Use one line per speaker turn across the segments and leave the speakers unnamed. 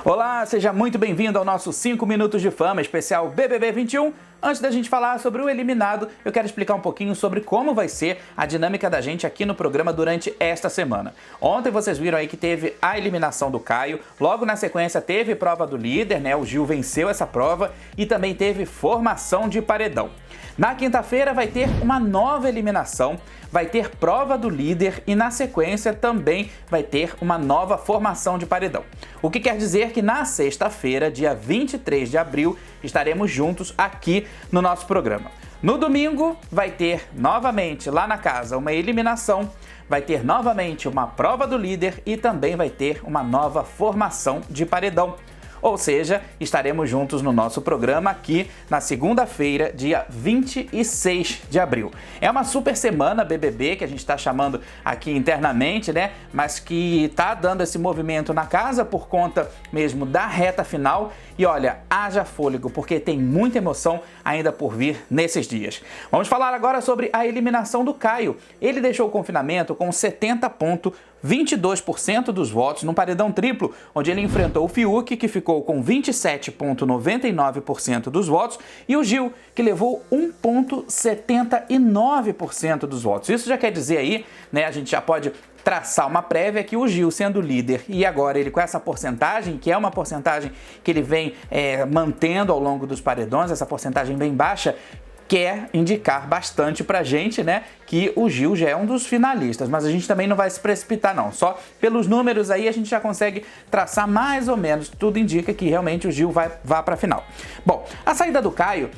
Olá, seja muito bem-vindo ao nosso 5 Minutos de Fama, especial BBB 21. Antes da gente falar sobre o eliminado, eu quero explicar um pouquinho sobre como vai ser a dinâmica da gente aqui no programa durante esta semana. Ontem vocês viram aí que teve a eliminação do Caio, logo na sequência teve prova do líder, né? O Gil venceu essa prova e também teve formação de paredão. Na quinta-feira vai ter uma nova eliminação, vai ter prova do líder e na sequência também vai ter uma nova formação de paredão. O que quer dizer que na sexta-feira, dia 23 de abril, estaremos juntos aqui no nosso programa. No domingo vai ter novamente lá na casa uma eliminação, vai ter novamente uma prova do líder e também vai ter uma nova formação de paredão. Ou seja, estaremos juntos no nosso programa aqui na segunda-feira, dia 26 de abril. É uma super semana BBB que a gente está chamando aqui internamente, né? Mas que está dando esse movimento na casa por conta mesmo da reta final. E olha, haja fôlego, porque tem muita emoção ainda por vir nesses dias. Vamos falar agora sobre a eliminação do Caio. Ele deixou o confinamento com 70,22% dos votos no paredão triplo, onde ele enfrentou o Fiuk, que ficou com 27,99% dos votos, e o Gil, que levou 1,79% dos votos. Isso já quer dizer aí, né, a gente já pode traçar uma prévia que o Gil, sendo líder, e agora ele com essa porcentagem, que é uma porcentagem que ele vem mantendo ao longo dos paredões, essa porcentagem bem baixa, quer indicar bastante pra gente, né, que o Gil já é um dos finalistas, mas a gente também não vai se precipitar não, só pelos números aí a gente já consegue traçar mais ou menos, tudo indica que realmente o Gil vá pra final. Bom, a saída do Caio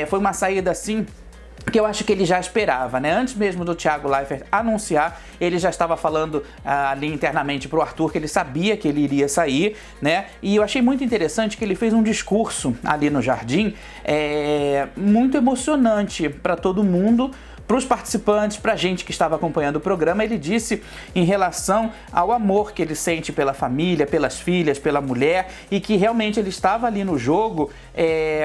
foi uma saída assim que eu acho que ele já esperava, né? Antes mesmo do Thiago Leifert anunciar, ele já estava falando ali internamente pro Arthur que ele sabia que ele iria sair, né? E eu achei muito interessante que ele fez um discurso ali no jardim, muito emocionante para todo mundo, para os participantes, para a gente que estava acompanhando o programa. Ele disse em relação ao amor que ele sente pela família, pelas filhas, pela mulher, e que realmente ele estava ali no jogo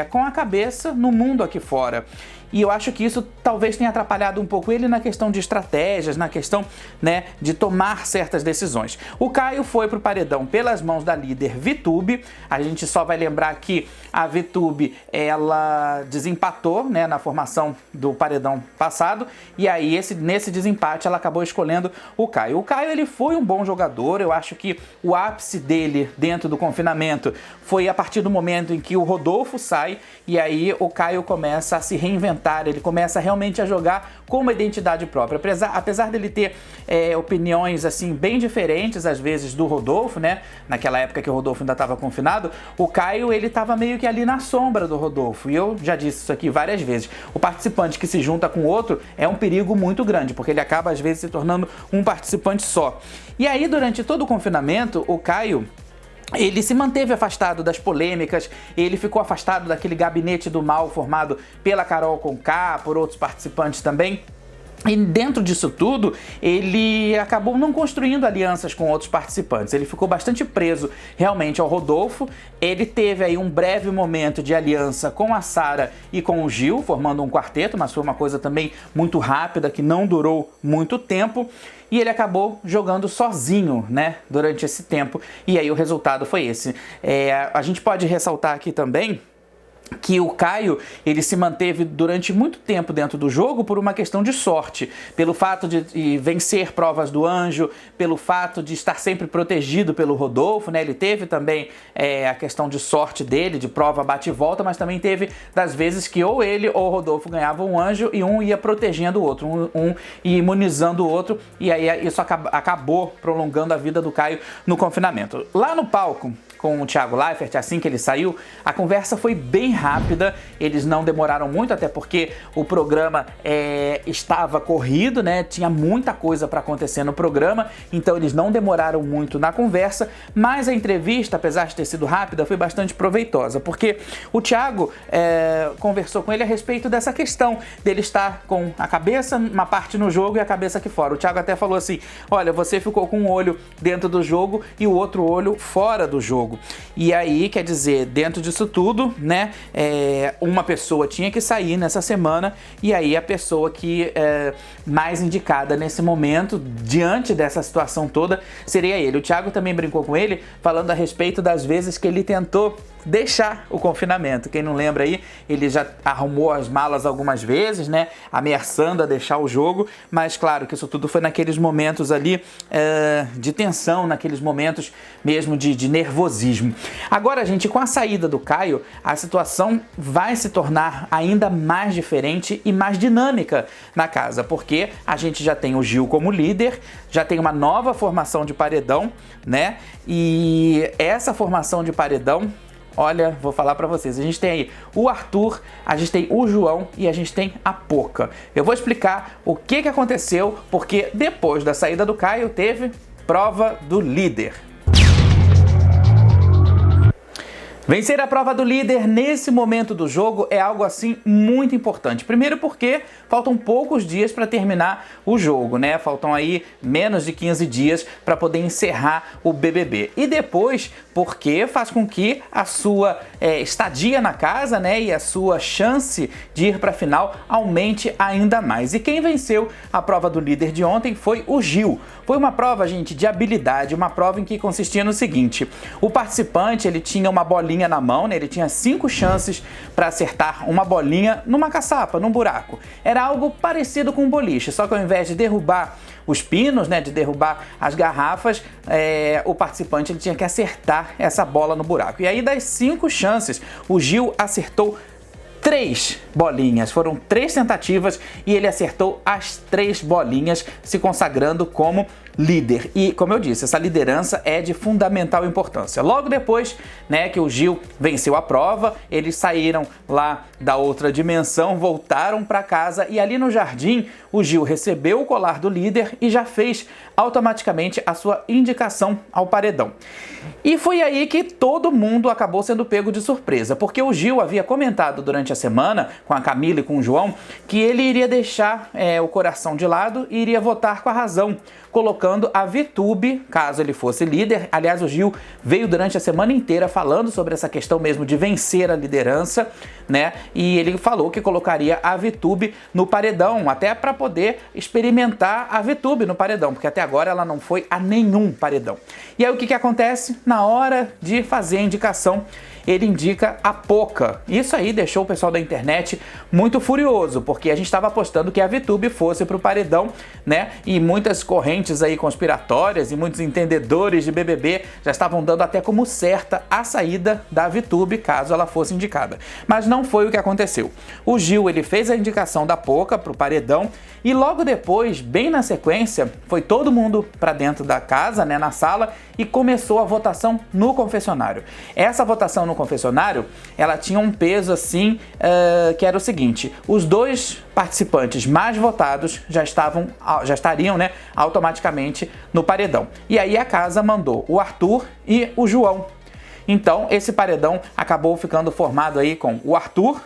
com a cabeça no mundo aqui fora. E eu acho que isso talvez tenha atrapalhado um pouco ele na questão de estratégias, na questão, né, de tomar certas decisões. O Caio foi pro paredão pelas mãos da líder Vitube. A gente só vai lembrar que a Vitube, ela desempatou, né, na formação do paredão passado, e aí nesse desempate ela acabou escolhendo o Caio. O Caio, ele foi um bom jogador. Eu acho que o ápice dele dentro do confinamento foi a partir do momento em que o Rodolfo sai, e aí o Caio começa a se reinventar. Ele começa realmente a jogar com uma identidade própria. Apesar dele ter opiniões assim bem diferentes às vezes do Rodolfo, né? Naquela época que o Rodolfo ainda estava confinado, o Caio, ele estava meio que ali na sombra do Rodolfo. E eu já disse isso aqui várias vezes. O participante que se junta com outro é um perigo muito grande, porque ele acaba às vezes se tornando um participante só. E aí, durante todo o confinamento, o Caio, ele se manteve afastado das polêmicas, ele ficou afastado daquele gabinete do mal formado pela Carol Conká, por outros participantes também. E dentro disso tudo, ele acabou não construindo alianças com outros participantes. Ele ficou bastante preso realmente ao Rodolfo. Ele teve aí um breve momento de aliança com a Sara e com o Gil, formando um quarteto, mas foi uma coisa também muito rápida, que não durou muito tempo. E ele acabou jogando sozinho, né, durante esse tempo. E aí o resultado foi esse. A gente pode ressaltar aqui também que o Caio, ele se manteve durante muito tempo dentro do jogo por uma questão de sorte, pelo fato de vencer provas do anjo, pelo fato de estar sempre protegido pelo Rodolfo, né? Ele teve também a questão de sorte dele, de prova bate e volta, mas também teve das vezes que ou ele ou o Rodolfo ganhavam um anjo e um ia protegendo o outro, um ia imunizando o outro, e aí isso acabou prolongando a vida do Caio no confinamento. Lá no palco, com o Thiago Leifert, assim que ele saiu, a conversa foi bem rápida, eles não demoraram muito, até porque o programa estava corrido, né? Tinha muita coisa para acontecer no programa, então eles não demoraram muito na conversa, mas a entrevista, apesar de ter sido rápida, foi bastante proveitosa, porque o Thiago conversou com ele a respeito dessa questão dele estar com a cabeça, uma parte no jogo e a cabeça aqui fora. O Thiago até falou assim: olha, você ficou com um olho dentro do jogo e o outro olho fora do jogo. E aí, quer dizer, dentro disso tudo, né, uma pessoa tinha que sair nessa semana, e aí a pessoa que mais indicada nesse momento, diante dessa situação toda, seria ele. O Thiago também brincou com ele, falando a respeito das vezes que ele tentou deixar o confinamento. Quem não lembra aí, ele já arrumou as malas algumas vezes, né, ameaçando a deixar o jogo, mas claro que isso tudo foi naqueles momentos ali de tensão, naqueles momentos mesmo de nervosismo. Agora, gente, com a saída do Caio, a situação vai se tornar ainda mais diferente e mais dinâmica na casa, porque a gente já tem o Gil como líder, já tem uma nova formação de paredão, né, e essa formação de paredão, olha, vou falar pra vocês, a gente tem aí o Arthur, a gente tem o João e a gente tem a Poca. Eu vou explicar o que aconteceu, porque depois da saída do Caio teve prova do líder. Vencer a prova do líder nesse momento do jogo é algo assim muito importante. Primeiro porque faltam poucos dias para terminar o jogo, né? Faltam aí menos de 15 dias para poder encerrar o BBB. E depois porque faz com que a sua estadia na casa, né, e a sua chance de ir para a final aumente ainda mais. E quem venceu a prova do líder de ontem foi o Gil. Foi uma prova, gente, de habilidade, uma prova em que consistia no seguinte: o participante, ele tinha uma bolinha na mão, né? Ele tinha 5 chances para acertar uma bolinha numa caçapa, num buraco. Era algo parecido com um boliche, só que ao invés de derrubar os pinos, né, de derrubar as garrafas, o participante ele tinha que acertar essa bola no buraco. E aí, das 5 chances, o Gil acertou 3 bolinhas, foram 3 tentativas e ele acertou as 3 bolinhas, se consagrando como líder. E, como eu disse, essa liderança é de fundamental importância. Logo depois, né, que o Gil venceu a prova, eles saíram lá da outra dimensão, voltaram para casa e ali no jardim o Gil recebeu o colar do líder e já fez automaticamente a sua indicação ao paredão. E foi aí que todo mundo acabou sendo pego de surpresa, porque o Gil havia comentado durante a semana com a Camila e com o João que ele iria deixar o coração de lado e iria votar com a razão, colocando a VTube, caso ele fosse líder. Aliás, o Gil veio durante a semana inteira falando sobre essa questão mesmo de vencer a liderança, né? E ele falou que colocaria a VTube no paredão, até para poder experimentar a VTube no paredão, porque até agora ela não foi a nenhum paredão. E aí o que acontece? Na hora de fazer a indicação, ele indica a Poca. Isso aí deixou o pessoal da internet muito furioso, porque a gente estava apostando que a VTube fosse para o paredão, né? E muitas correntes aí conspiratórias e muitos entendedores de BBB já estavam dando até como certa a saída da VTube, caso ela fosse indicada. Mas não foi o que aconteceu. O Gil, ele fez a indicação da Poca para o paredão e logo depois, bem na sequência, foi todo mundo para dentro da casa, né, na sala, e começou a votação no confessionário. Essa votação no confessionário, ela tinha um peso assim, que era o seguinte: os 2 participantes mais votados já estariam, né, automaticamente no paredão. E aí a casa mandou o Arthur e o João. Então esse paredão acabou ficando formado aí com o Arthur,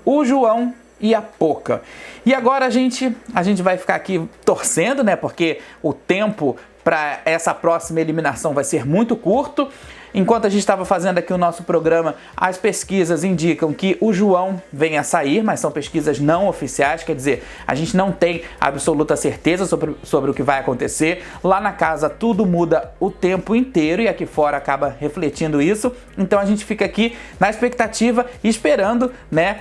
o João e a Poca. E agora a gente vai ficar aqui torcendo, né, porque o tempo para essa próxima eliminação vai ser muito curto. Enquanto a gente estava fazendo aqui o nosso programa, as pesquisas indicam que o João vem a sair, mas são pesquisas não oficiais, quer dizer, a gente não tem absoluta certeza sobre o que vai acontecer. Lá na casa tudo muda o tempo inteiro e aqui fora acaba refletindo isso. Então a gente fica aqui na expectativa e esperando, né,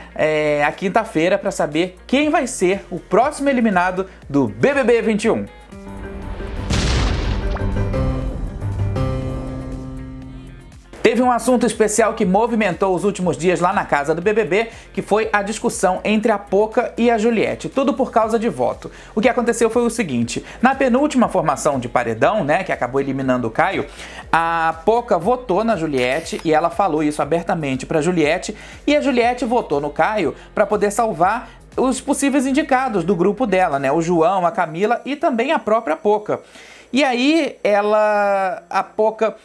a quinta-feira para saber quem vai ser o próximo eliminado do BBB 21. Teve um assunto especial que movimentou os últimos dias lá na casa do BBB, que foi a discussão entre a Poca e a Juliette, tudo por causa de voto. O que aconteceu foi o seguinte: na penúltima formação de paredão, né, que acabou eliminando o Caio, a Poca votou na Juliette e ela falou isso abertamente para Juliette, e a Juliette votou no Caio para poder salvar os possíveis indicados do grupo dela, né, o João, a Camila e também a própria Poca. E aí a Poca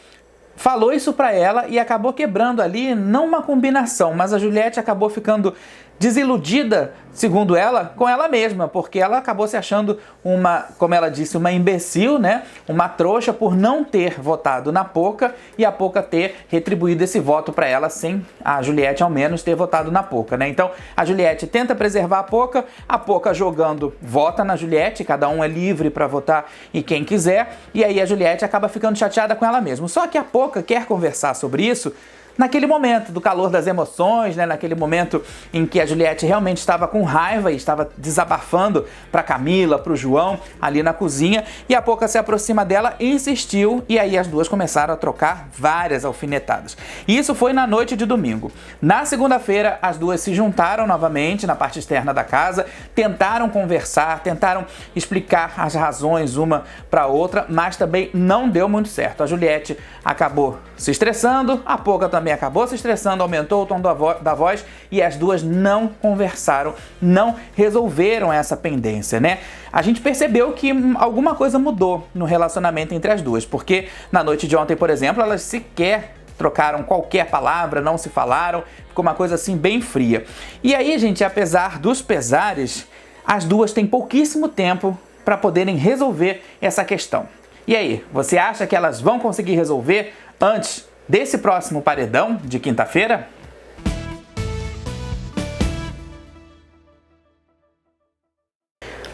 falou isso pra ela e acabou quebrando ali, não uma combinação, mas a Juliette acabou ficando desiludida, segundo ela, com ela mesma, porque ela acabou se achando como ela disse, uma imbecil, né? Uma trouxa por não ter votado na Poca e a Poca ter retribuído esse voto para ela sem a Juliette ao menos ter votado na Poca, né? Então a Juliette tenta preservar a Poca jogando vota na Juliette, cada um é livre para votar e quem quiser, e aí a Juliette acaba ficando chateada com ela mesma. Só que a Poca quer conversar sobre isso naquele momento do calor das emoções, né? Naquele momento em que a Juliette realmente estava com raiva e estava desabafando para Camila, para o João, ali na cozinha, e a Poca se aproxima dela e insistiu, e aí as duas começaram a trocar várias alfinetadas. E isso foi na noite de domingo. Na segunda-feira, as duas se juntaram novamente na parte externa da casa, tentaram conversar, tentaram explicar as razões uma para outra, mas também não deu muito certo. A Juliette acabou se estressando, a Poca também acabou se estressando, aumentou o tom da voz e as duas não conversaram, não resolveram essa pendência, né? A gente percebeu que alguma coisa mudou no relacionamento entre as duas, porque na noite de ontem, por exemplo, elas sequer trocaram qualquer palavra, não se falaram, ficou uma coisa assim bem fria. E aí, gente, apesar dos pesares, as duas têm pouquíssimo tempo para poderem resolver essa questão. E aí, você acha que elas vão conseguir resolver antes desse próximo paredão de quinta-feira?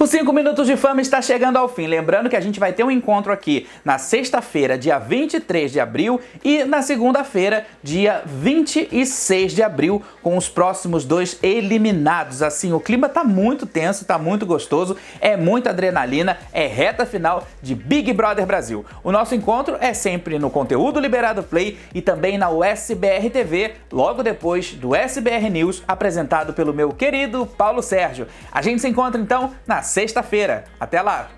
Os 5 Minutos de Fama está chegando ao fim. Lembrando que a gente vai ter um encontro aqui na sexta-feira, dia 23 de abril, e na segunda-feira, dia 26 de abril, com os próximos 2 eliminados. Assim, o clima tá muito tenso, tá muito gostoso, é muita adrenalina, é reta final de Big Brother Brasil. O nosso encontro é sempre no Conteúdo Liberado Play e também na USBR TV, logo depois do SBR News, apresentado pelo meu querido Paulo Sérgio. A gente se encontra então na sexta-feira. Até lá!